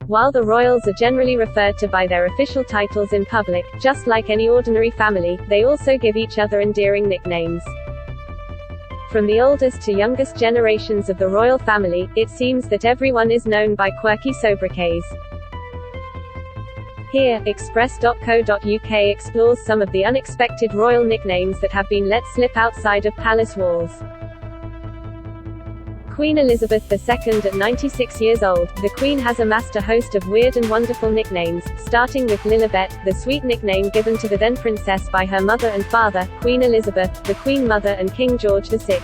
While the royals are generally referred to by their official titles in public, just like any ordinary family, they also give each other endearing nicknames. From the oldest to youngest generations of the royal family, it seems that everyone is known by quirky sobriquets. Here, express.co.uk explores some of the unexpected royal nicknames that have been let slip outside of palace walls. Queen Elizabeth II. At 96 years old, the Queen has amassed a host of weird and wonderful nicknames, starting with Lilibet, the sweet nickname given to the then princess by her mother and father, Queen Elizabeth, the Queen Mother and King George VI.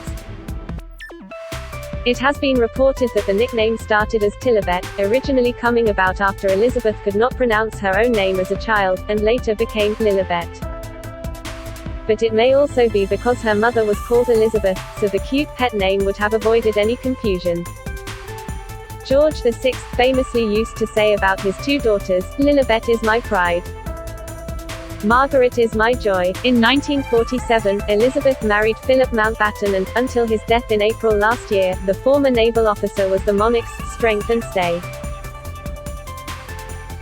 It has been reported that the nickname started as Tilibet, originally coming about after Elizabeth could not pronounce her own name as a child, and later became Lilibet. But it may also be because her mother was called Elizabeth, so the cute pet name would have avoided any confusion. George VI famously used to say about his two daughters, "Lilibet is my pride. Margaret is my joy." In 1947, Elizabeth married Philip Mountbatten and, until his death in April last year, the former naval officer was the monarch's strength and stay.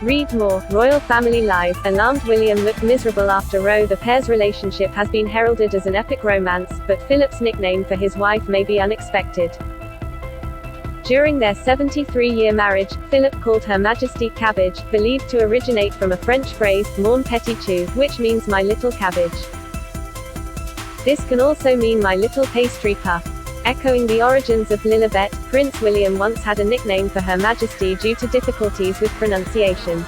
Read more. Royal Family Live. Alarmed William looked miserable after Roe. The pair's relationship has been heralded as an epic romance, but Philip's nickname for his wife may be unexpected. During their 73-year marriage, Philip called Her Majesty Cabbage, believed to originate from a French phrase, mon petit chou, which means my little cabbage. This can also mean my little pastry puff. Echoing the origins of Lilibet, Prince William once had a nickname for Her Majesty due to difficulties with pronunciation.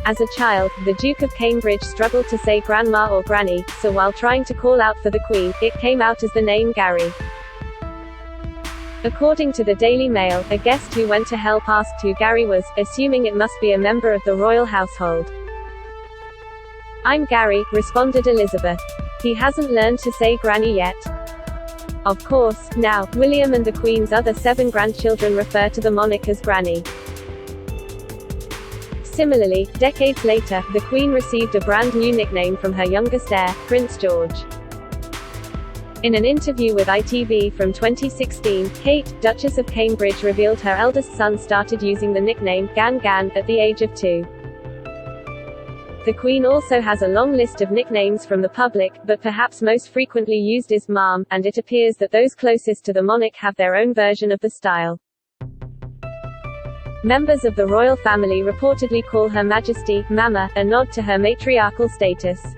As a child, the Duke of Cambridge struggled to say grandma or granny, so while trying to call out for the Queen, it came out as the name Gary. According to the Daily Mail, a guest who went to help asked who Gary was, assuming it must be a member of the royal household. "I'm Gary," responded Elizabeth. "He hasn't learned to say granny yet." Of course, now, William and the Queen's other 7 grandchildren refer to the monarch as Granny. Similarly, decades later, the Queen received a brand new nickname from her youngest heir, Prince George. In an interview with ITV from 2016, Kate, Duchess of Cambridge revealed her eldest son started using the nickname Gan Gan at the age of 2. The Queen also has a long list of nicknames from the public, but perhaps most frequently used is Mom, and it appears that those closest to the monarch have their own version of the style. Members of the royal family reportedly call Her Majesty Mama, a nod to her matriarchal status.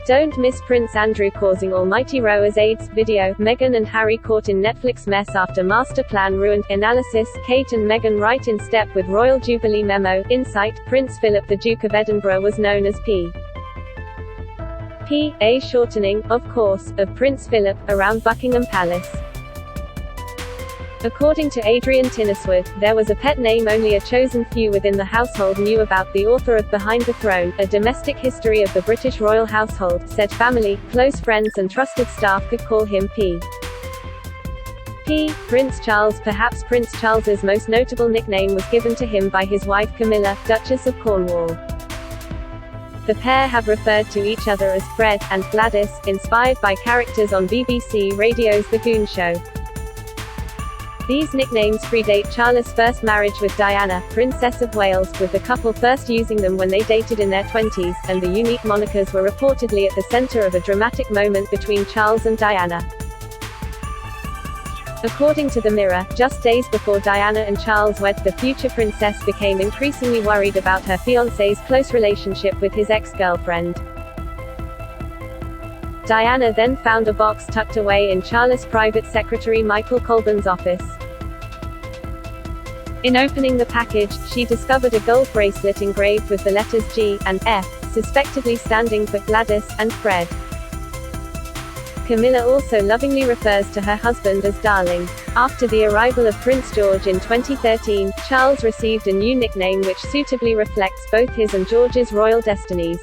Don't miss Prince Andrew causing almighty row as AIDS video. Meghan and Harry caught in Netflix mess after master plan ruined. Analysis. Kate and Meghan right in step with Royal Jubilee memo. Insight. Prince Philip, the Duke of Edinburgh, was known as P.A. shortening, of course, of Prince Philip, around Buckingham Palace. According to Adrian Tinniswood, there was a pet name only a chosen few within the household knew about. The author of Behind the Throne, A Domestic History of the British Royal Household, said family, close friends and trusted staff could call him P. Prince Charles. Perhaps Prince Charles's most notable nickname was given to him by his wife Camilla, Duchess of Cornwall. The pair have referred to each other as Fred and Gladys, inspired by characters on BBC Radio's The Goon Show. These nicknames predate Charles' first marriage with Diana, Princess of Wales, with the couple first using them when they dated in their 20s, and the unique monikers were reportedly at the center of a dramatic moment between Charles and Diana. According to The Mirror, just days before Diana and Charles wed, the future princess became increasingly worried about her fiancé's close relationship with his ex-girlfriend. Diana then found a box tucked away in Charles' private secretary Michael Colburn's office. In opening the package, she discovered a gold bracelet engraved with the letters G and F, suspectedly standing for Gladys and Fred. Camilla also lovingly refers to her husband as Darling. After the arrival of Prince George in 2013, Charles received a new nickname which suitably reflects both his and George's royal destinies.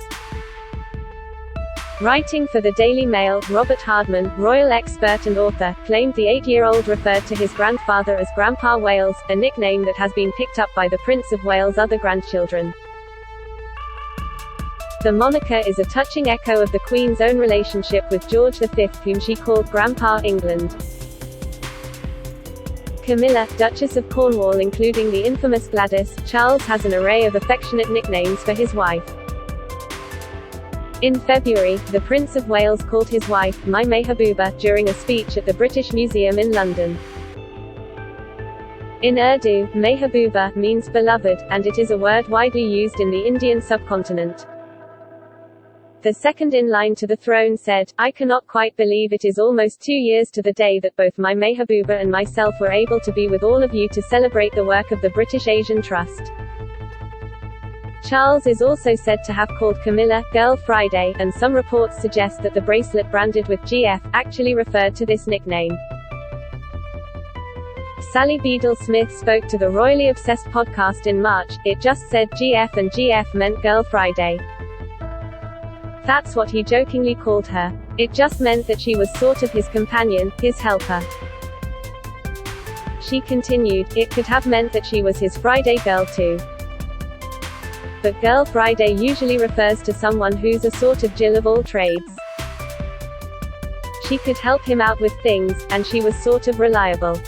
Writing for the Daily Mail, Robert Hardman, royal expert and author, claimed the 8-year-old referred to his grandfather as Grandpa Wales, a nickname that has been picked up by the Prince of Wales' other grandchildren. The moniker is a touching echo of the Queen's own relationship with George V, whom she called Grandpa England. Camilla, Duchess of Cornwall, including the infamous Gladys. Charles has an array of affectionate nicknames for his wife. In February, the Prince of Wales called his wife, My Mehabuba, during a speech at the British Museum in London. In Urdu, Mehabuba means beloved, and it is a word widely used in the Indian subcontinent. The second in line to the throne said, I cannot quite believe it is almost 2 years to the day that both my Mehabuba and myself were able to be with all of you to celebrate the work of the British Asian Trust. Charles is also said to have called Camilla, Girl Friday, and some reports suggest that the bracelet branded with GF actually referred to this nickname. Sally Beadle-Smith spoke to the Royally Obsessed podcast in March. It just said GF and GF meant Girl Friday. That's what he jokingly called her. It just meant that she was sort of his companion, his helper. She continued, it could have meant that she was his Friday girl too. But Girl Friday usually refers to someone who's a sort of Jill of all trades. She could help him out with things, and she was sort of reliable.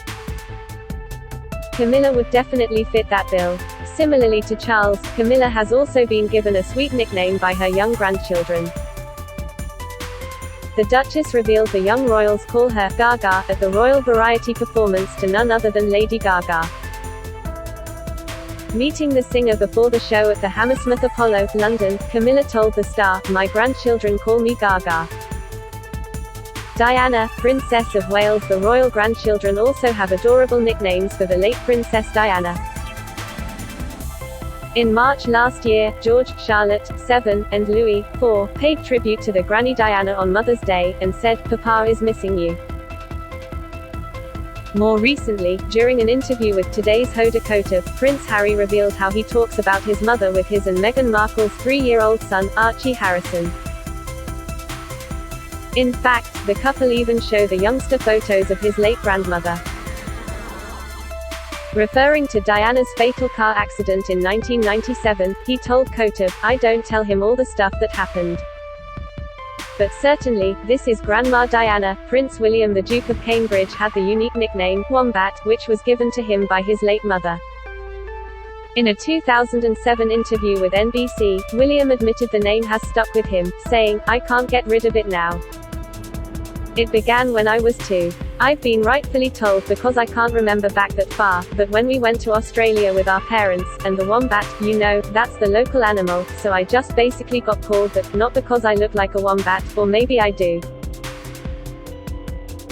Camilla would definitely fit that bill. Similarly to Charles, Camilla has also been given a sweet nickname by her young grandchildren. The Duchess revealed the young royals call her Gaga at the Royal Variety performance to none other than Lady Gaga. Meeting the singer before the show at the Hammersmith Apollo, London, Camilla told the star, My grandchildren call me Gaga. Diana, Princess of Wales. The royal grandchildren also have adorable nicknames for the late Princess Diana. In March last year, George, Charlotte, 7, and Louis, 4, paid tribute to the Granny Diana on Mother's Day, and said, Papa is missing you. More recently, during an interview with today's Hoda Kotb, Prince Harry revealed how he talks about his mother with his and Meghan Markle's 3-year-old son, Archie Harrison. In fact, the couple even show the youngster photos of his late grandmother. Referring to Diana's fatal car accident in 1997, he told Kotb, I don't tell him all the stuff that happened. But certainly, this is Grandma Diana. Prince William, the Duke of Cambridge, had the unique nickname, Wombat, which was given to him by his late mother. In a 2007 interview with NBC, William admitted the name has stuck with him, saying, I can't get rid of it now. It began when I was 2. I've been rightfully told because I can't remember back that far, but when we went to Australia with our parents, and the wombat, you know, that's the local animal, so I just basically got called that, not because I look like a wombat, or maybe I do.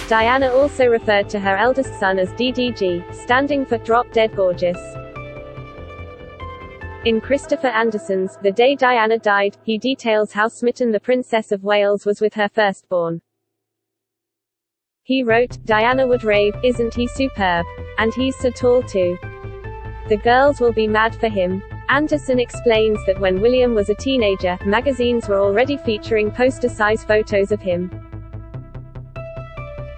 Diana also referred to her eldest son as DDG, standing for Drop Dead Gorgeous. In Christopher Anderson's The Day Diana Died, he details how smitten the Princess of Wales was with her firstborn. He wrote, Diana would rave, isn't he superb? And he's so tall too. The girls will be mad for him. Anderson explains that when William was a teenager, magazines were already featuring poster-size photos of him.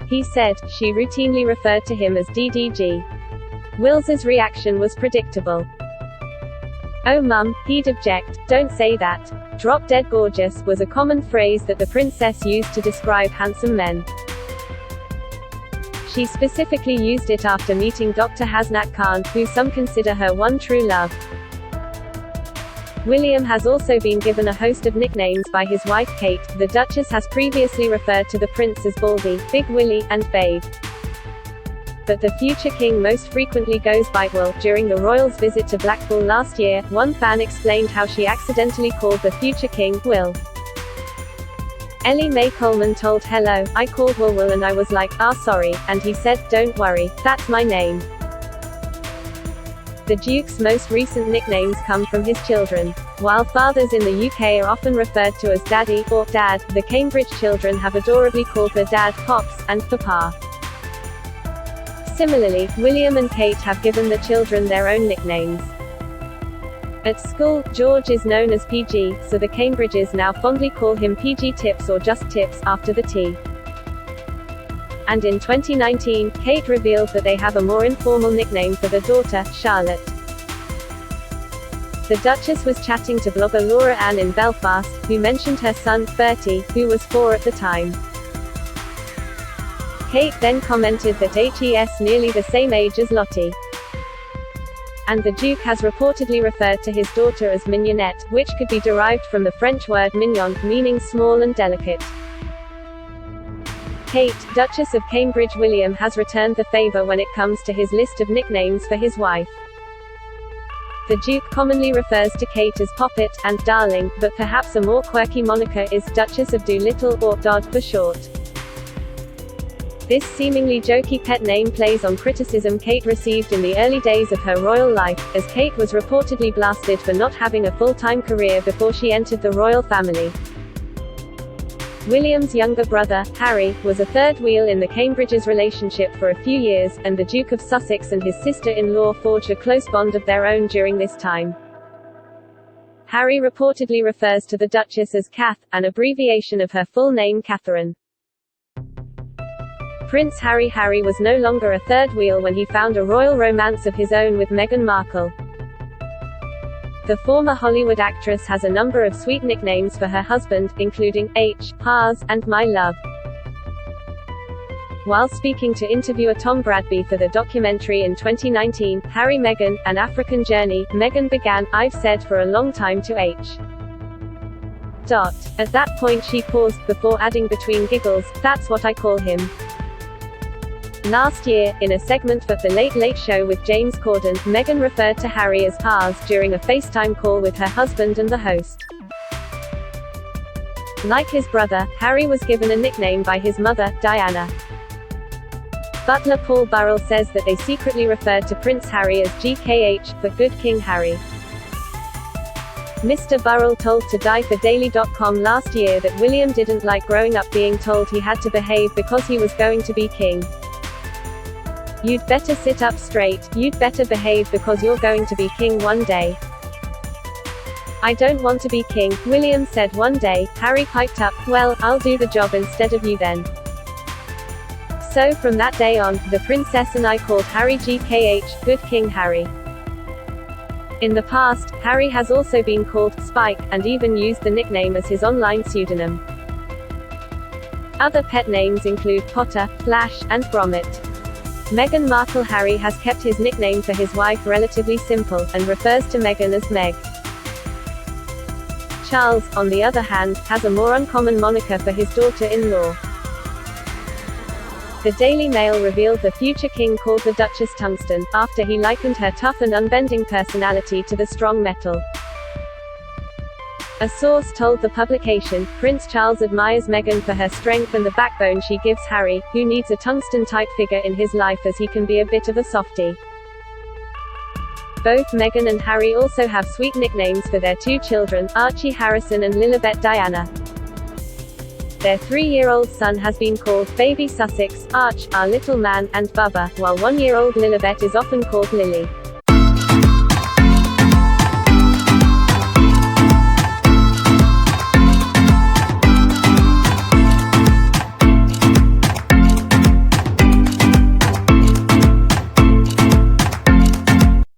He said, she routinely referred to him as DDG. Wills's reaction was predictable. Oh mum, he'd object, don't say that. Drop Dead Gorgeous was a common phrase that the princess used to describe handsome men. She specifically used it after meeting Dr. Hasnat Khan, who some consider her one true love. William has also been given a host of nicknames by his wife Kate. The Duchess has previously referred to the prince as Baldy, Big Willie, and Babe. But the future king most frequently goes by Will. During the royals' visit to Blackpool last year, one fan explained how she accidentally called the future king, Will. Ellie Mae Coleman told Hello, I called Will and I was like, sorry, and he said, don't worry, that's my name. The Duke's most recent nicknames come from his children. While fathers in the UK are often referred to as Daddy, or Dad, the Cambridge children have adorably called their dad, Pops, and Papa. Similarly, William and Kate have given the children their own nicknames. At school, George is known as PG, so the Cambridges now fondly call him PG Tips or just Tips, after the T. And in 2019, Kate revealed that they have a more informal nickname for their daughter, Charlotte. The Duchess was chatting to blogger Laura Ann in Belfast, who mentioned her son, Bertie, who was 4 at the time. Kate then commented that he's nearly the same age as Lottie. And the Duke has reportedly referred to his daughter as mignonette, which could be derived from the French word mignon, meaning small and delicate. Kate, Duchess of Cambridge. William has returned the favor when it comes to his list of nicknames for his wife. The Duke commonly refers to Kate as Poppet and Darling, but perhaps a more quirky moniker is Duchess of Doolittle, or Dodd for short. This seemingly jokey pet name plays on criticism Kate received in the early days of her royal life, as Kate was reportedly blasted for not having a full-time career before she entered the royal family. William's younger brother, Harry, was a third wheel in the Cambridges' relationship for a few years, and the Duke of Sussex and his sister-in-law forged a close bond of their own during this time. Harry reportedly refers to the Duchess as Kath, an abbreviation of her full name Catherine. Prince Harry was no longer a third wheel when he found a royal romance of his own with Meghan Markle. The former Hollywood actress has a number of sweet nicknames for her husband, including Pars and My Love. While speaking to interviewer Tom Bradby for the documentary in 2019, Harry Meghan, An African Journey, Meghan began, "I've said for a long time to H. At that point she paused, before adding between giggles, "That's what I call him." Last year, in a segment for The Late Late Show with James Corden, Meghan referred to Harry as Pars during a FaceTime call with her husband and the host. Like his brother, Harry was given a nickname by his mother, Diana. Butler Paul Burrell says that they secretly referred to Prince Harry as GKH, for Good King Harry. Mr. Burrell told TodieForDaily.com last year that William didn't like growing up being told he had to behave because he was going to be king. "You'd better sit up straight, you'd better behave because you're going to be king one day." "I don't want to be king," William said one day. Harry piped up, "Well, I'll do the job instead of you then." So from that day on, the princess and I called Harry GKH, Good King Harry. In the past, Harry has also been called Spike, and even used the nickname as his online pseudonym. Other pet names include Potter, Flash, and Gromit. Meghan Markle. Harry has kept his nickname for his wife relatively simple, and refers to Meghan as Meg. Charles, on the other hand, has a more uncommon moniker for his daughter-in-law. The Daily Mail revealed the future king called the Duchess Tungsten, after he likened her tough and unbending personality to the strong metal. A source told the publication, Prince Charles admires Meghan for her strength and the backbone she gives Harry, who needs a tungsten-type figure in his life as he can be a bit of a softie. Both Meghan and Harry also have sweet nicknames for their two children, Archie Harrison and Lilibet Diana. Their 3-year-old son has been called Baby Sussex, Arch, Our Little Man, and Bubba, while 1-year-old Lilibet is often called Lily.